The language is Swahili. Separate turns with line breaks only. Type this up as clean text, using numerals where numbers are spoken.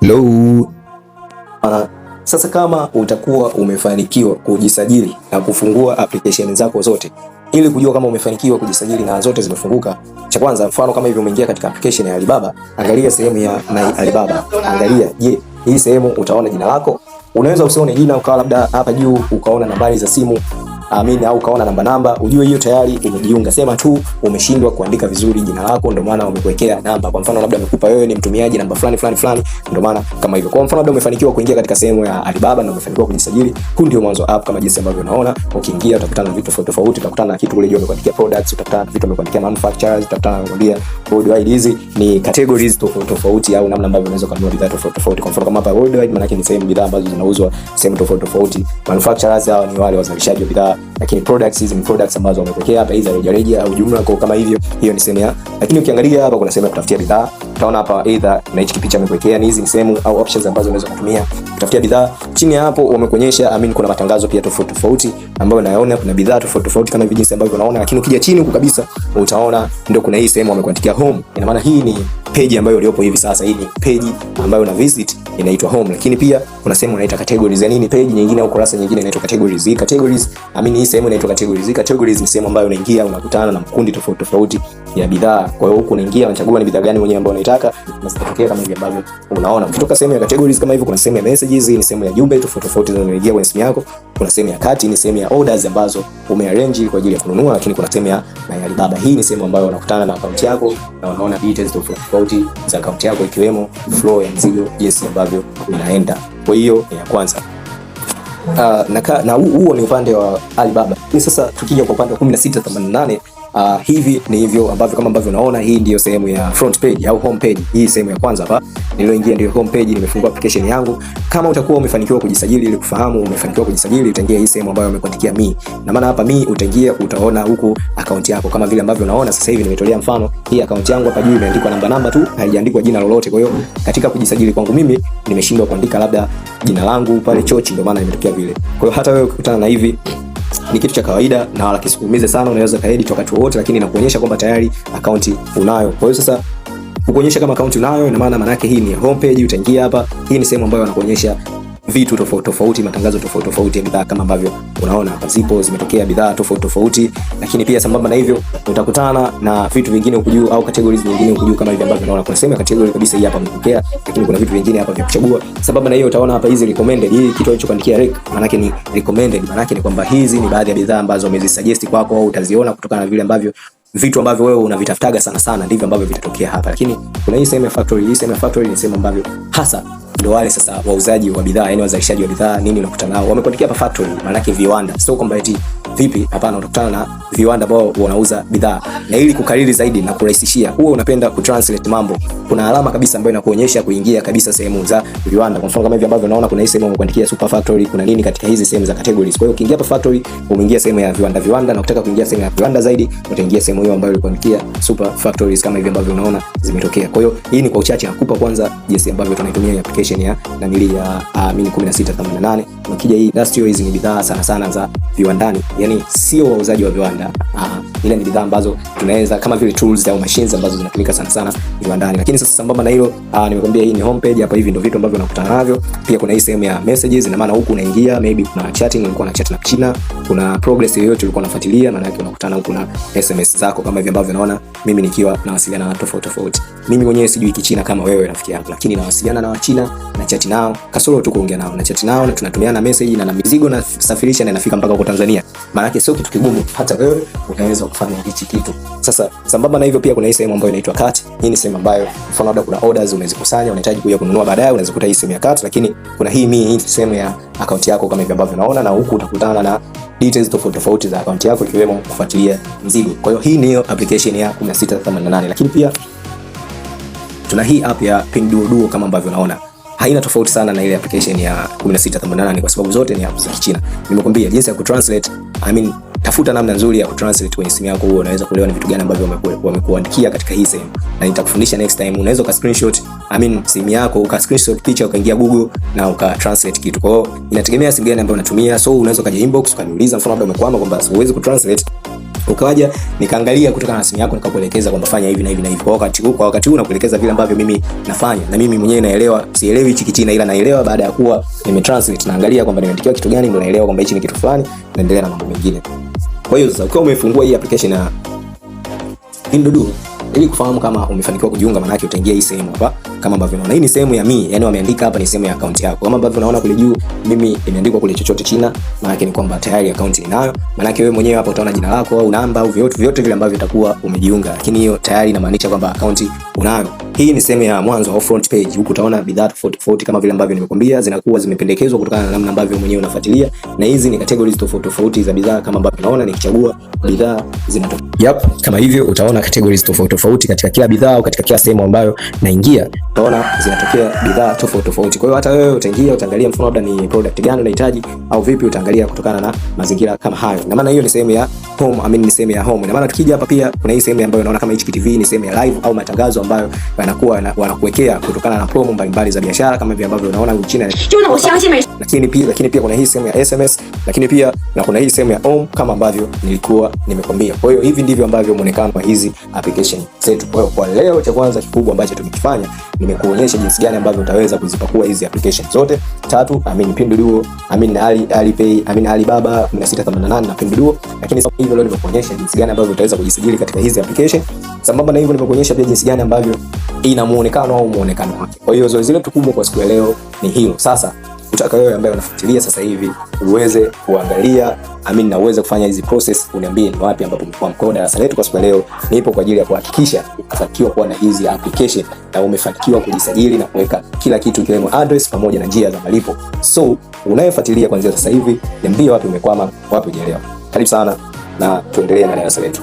Hello. Sasa kama utakuwa umefanikiwa kujisajili na kufungua application zako zote, ili kujua kama umefanikiwa kujisajili na zote zimefunguka, cha kwanza, mfano kama hivi umeingia katika application ya Alibaba, angalia sehemu ya My Alibaba. Angalia, je, hii sehemu utaona jina lako? Unaweza usione jina, ukawa labda hapa juu ukaona nambari za simu au ukaona namba, ujue hiyo tayari umejiunga. Sema tu umeshindwa kuandika vizuri jina lako, ndio maana wamekuwekea namba. Kwa mfano labda amekupa wewe ni mtumiaji namba fulani, ndio maana kama hivyo. Kwa mfano labda umefanikiwa kuingia katika sehemu ya Alibaba na umefanikiwa kujisajili, huu ndio mwanzo app. Kama jinsi ambavyo unaona, ukiingia utakutana na vitu tofauti, utakutana na kitu kule juu wamekuandikia products, utakutana na vitu wamekuandikia manufacturers, utakutana na kuambia worldwide. Hizi ni categories tofauti au namna ambavyo unaweza kununua bidhaa tofauti. Kwa mfano kama hapa worldwide, maana yake ni sehemu bidhaa ambazo zinauzwa sehemu tofauti. Manufacturers hao ni wale wazalishaji wa bidhaa, lakini products hizi ni products ambazo wamepokea hapa, hizo rejareja au jumla. Kwa kama hivyo, hiyo ni sehemu ya. Lakini ukiangalia hapa kuna sehemu ya kutafutia bidhaa, utaona hapa either na hichi picha amekuwekea, ni hizi ni sehemu au options ambazo unaweza kutumia kutafutia bidhaa. Chini hapo wamekuonyesha kuna matangazo pia tofauti ambayo unayaona, kuna bidhaa tofauti kama hivi jinsi ambavyo unaona. Lakini ukija chini huko kabisa utaona ndio kuna hii sehemu wamekuandikia home. Ina maana hii ni page ambayo iliyopo hivi sasa, hii ni page ambayo una visit inaitwa home. Lakini pia kuna sehemu inaitwa categories. Yani ni page nyingine au kurasa nyingine inaitwa categories. Hii categories, hii sehemu inaitwa categories. Hii categories ni sehemu ambayo unaingia unakutana na makundi tofauti ya bidhaa. Kwa hiyo huko unaingia unachagua ni bidhaa gani mwenyewe ambayo unataka, na zitatokea kama hivi ambavyo unaona. Ukitoka sehemu ya categories kama hivyo, kuna sehemu ya messages, ni sehemu ya jumbe tofauti zinazoingia kwenye simu yako. Kuna sehemu ya cart, ni sehemu ya orders ambazo umearrange kwa ajili ya kununua. Lakini kuna sehemu ya My Alibaba. Hii ni sehemu ambayo unakutana na account yako na unaona details tofauti za account yako, ikiwemo flow ya mzigo, jinsi ambavyo inaenda. Kwa hiyo ya kwanza na huo ni upande wa Alibaba. Sasa tukija kwa upande wa 1688, hivi ni hivyo ambavyo kama ambavyo unaona, hii ndio sehemu ya front page au home page. Hii sehemu ya kwanza hapa niliyoingia ndio home page. Nimefungua application yangu. Kama utakuwa umefanikiwa kujisajili, ili kufahamu umefanikiwa kujisajili, utaingia hii sehemu ambayo wamekuandikia me. Na maana hapa me utaingia, utaona huko account yako kama vile ambavyo unaona sasa hivi. Nimetolea mfano hii account yangu, hapa juu imeandikwa namba tu, haijaandikwa jina lolote. Kwa hiyo katika kujisajili kwangu mimi nimeshindwa kuandika labda jina langu pale Chochi, ndio maana imetokea vile. Kwa hiyo hata wewe ukikutana na hivi ni kitu cha kawaida na wala kisikuumize sana, unaweza kaedit wakati wote, lakini inakuonyesha kwamba tayari account unayo. Kwa hiyo sasa kukuonyesha kama account unayo, ina maana yake hii ni homepage. Utaingia hapa, hii ni sehemu ambayo wanakuonyesha vitu tofauti, matangazo tofauti ya bidhaa kama ambavyo unaona hapa, zipo zimetokea bidhaa tofauti. Lakini pia sambamba na hivyo utakutana na vitu vingine huko juu au categories nyingine huko juu kama hivi ambavyo unaona. Kuna sehemu ya category kabisa hii hapa imetokea, lakini kuna vitu vingine hapa vya kuchagua. Sambamba na hiyo utaona hapa hizi recommended. Hii kitu hicho kuandikia rec, maana yake ni recommended. Maana yake ni kwamba hizi ni baadhi ya bidhaa ambazo wamezisuggest kwako au utaziona kutokana na vile ambavyo vitu ambavyo wewe unavitafutaga sana ndivyo ambavyo vitatokea hapa. Lakini kuna hii sehemu ya factory. Hii sehemu ya factory ni sehemu ambavyo hasa ndio wale sasa wauzaji wa bidhaa, yani wazalishaji wa bidhaa nini unakutana nao. Wamekuandikia hapa factory, maana yake viwanda. Sio kwamba eti vipi, hapana, utakutana na viwanda ambao wanauza bidhaa. Na ili kukariri zaidi na kurahisishia, huwa unapenda kutranslate mambo, kuna alama kabisa ambayo inakuonyesha kuingia kabisa sehemu za viwanda. Kwa mfano kama hivi ambavyo unaona, kuna hii sehemu wamekuandikia super factory, kuna nini katika hizi sehemu za categories. Kwa hiyo ukiingia hapa factory, umeingia sehemu ya viwanda, na ukitaka kuingia sehemu ya viwanda zaidi, utaingia sehemu hiyo ambayo ilikuandikia super factories kama hivi ambavyo unaona zimetokea. Kwa hiyo hii ni kwa uchache nakupa kwanza jinsi ambavyo tunaitumia application ya nanili ya 1688. Ukija hii industrial, hizi ni bidhaa sana za viwandani, yani sio wauzaji wa viwanda. Ile ni bidhaa ambazo tunaweza kama vile tools au machines ambazo zinatumika sana viwandani. Lakini sasa sambamba na hilo, nimekwambia hii ni homepage. Hapa hivi ndio vitu ambavyo unakutana navyo. Pia kuna hii sehemu ya messages, ina maana huku unaingia, maybe kuna chatting, ulikuwa na chat na China, kuna progress yoyote ulikuwa unafuatilia, maana yake unakutana huku na SMS zako kama hivi ambavyo unaona mimi nikiwa nawasiliana na watu tofauti. Mimi mwenyewe sijui Kichina kama wewe rafiki yangu, lakini nawasiliana na Wachina na chat nao, kasoro tu kuongea nao, na chat nao na tunatumiana message, na mizigo na safirisha na inafika mpaka huko Tanzania. Maana yake sio kitu kigumu, hata wewe unaweza kufanya hichi kitu. Sasa sambamba na hivyo, pia kuna hii sehemu ambayo inaitwa cart. Hii ni sehemu ambayo mfano labda kuna orders umezikusanya, unahitaji kuja kununua baadaye, unaweza kukuta hii sehemu ya cart. Lakini kuna hii sehemu ya account yako kama hivi ambavyo unaona, na huku utakutana na details tofauti za account yako, ikiwemo kufuatilia mzigo. Kwa hiyo hii niyo application ya 1688. Lakini pia tuna hii app ya Pinduoduo kama ambavyo unaona. Haina tofauti sana na ile application ya 1688 kwa sababu zote ni apps za Kichina. Nimekwambia jinsi ya kutranslate, tafuta namna nzuri ya kutranslate kwenye simu yako, huo unaweza kuelewa ni vitu gani ambavyo wamekuandikia katika hii sehemu, na nitakufundisha next time. Unaweza ka screenshot simu yako, uka screenshot picha, ukaingia Google na uka translate kitu. Kwa hiyo inategemea simu gani ambayo unatumia. So unaweza kaja inbox ukaniuliza, mfano labda umekwama kwamba huwezi kutranslate, Ukawaja nikaangalia kutoka na simu yako nikakuelekeza kwamba fanya hivi na hivi na hivi. Kwa wakati huu nakuelekeza vile ambavyo mimi nafanya, na mimi mwenyewe naelewa, sielewi hichi Kichina ila naelewa baada ya kuwa nimetranslate, naangalia kwamba nimeandikiwa kitu gani, ndio naelewa kwamba hichi ni kitu fulani, naendelea na mambo mengine. Kwa hiyo sasa ukiwa umefungua hii application ya Pinduoduo, ili kufahamu kama umefanikiwa kujiunga, maana yake utaingia hii sehemu hapa kama ambavyo unaona. Hii ni sehemu ya mimi, yani wameandika hapa ni sehemu ya account yako. Kama ambavyo unaona kule juu mimi imeandikwa kule chochote China, maana yake ni kwamba tayari account ninayo. Maana yake wewe mwenyewe hapa utaona jina lako au namba au vyote vile ambavyo utakuwa umejiunga, lakini hiyo tayari inamaanisha kwamba account unayo. Hii ni sehemu ya mwanzo au front page. Huku utaona bidhaa tofauti kama vile ambavyo nimekuambia, zinakuwa zimependekezwa kutokana na namna ambavyo mwenyewe unafuatilia, na hizi ni categories tofauti za bidhaa kama ambavyo unaona. Nikichagua bidhaa zinatoka kama hivyo, utaona categories tofauti katika kila bidhaa au katika kila sehemu ambayo naingia, utaona zinatokea bidhaa tofauti. Kwa hiyo hata wewe utaingia, utaangalia mfano labda ni product gani unahitaji au vipi, utaangalia kutokana na mazingira kama hayo. Na maana hiyo ni sehemu ya home, ni sehemu ya home. Na maana tukija hapa pia kuna hii sehemu ambayo unaona kama HPTV, ni sehemu ya live au matangazo ambayo wanakuwekea kutokana na promo mbalimbali za biashara kama vile ambavyo unaona Uchina. Lakini pia kuna hii sehemu ya SMS, lakini pia na kuna hii sehemu ya home kama ambavyo nilikuwa nimekwambia. Kwa hiyo hivi ndivyo ambavyo muonekano wa hizi application zetu. Kwa hiyo kwa leo cha kwanza kikubwa ambacho tumekifanya, nimekuonyesha jinsi gani ambavyo utaweza kuzipakua hizi application zote tatu, Pinduoduo, Alipay, Alibaba 1688 na Pinduoduo. Lakini sasa hivi leo nimekuonyesha jinsi gani ambavyo utaweza kujisajili katika hizi application. Sambamba na hivyo nimekuonyesha pia jinsi gani ambavyo ina muonekano wake. Kwa hiyo zoezi letu kubwa kwa siku ya leo ni hilo. Sasa utaka wewe ambaye unafuatilia sasa hivi uweze kuangalia na uweze kufanya hizi process, uniambie ni wapi ambapo umekuwa mkoa. Darasa letu kwa siku ya leo nipo kwa ajili ya kuhakikisha umefanikiwa kuwa na hizi application na umefanikiwa kujisajili na kuweka kila kitu ikiwemo address pamoja na njia za malipo. So unayefuatilia kuanzia sasa hivi, niambie wapi umekwama, wapi hujaelewa. Karibu sana na tuendelee na darasa letu.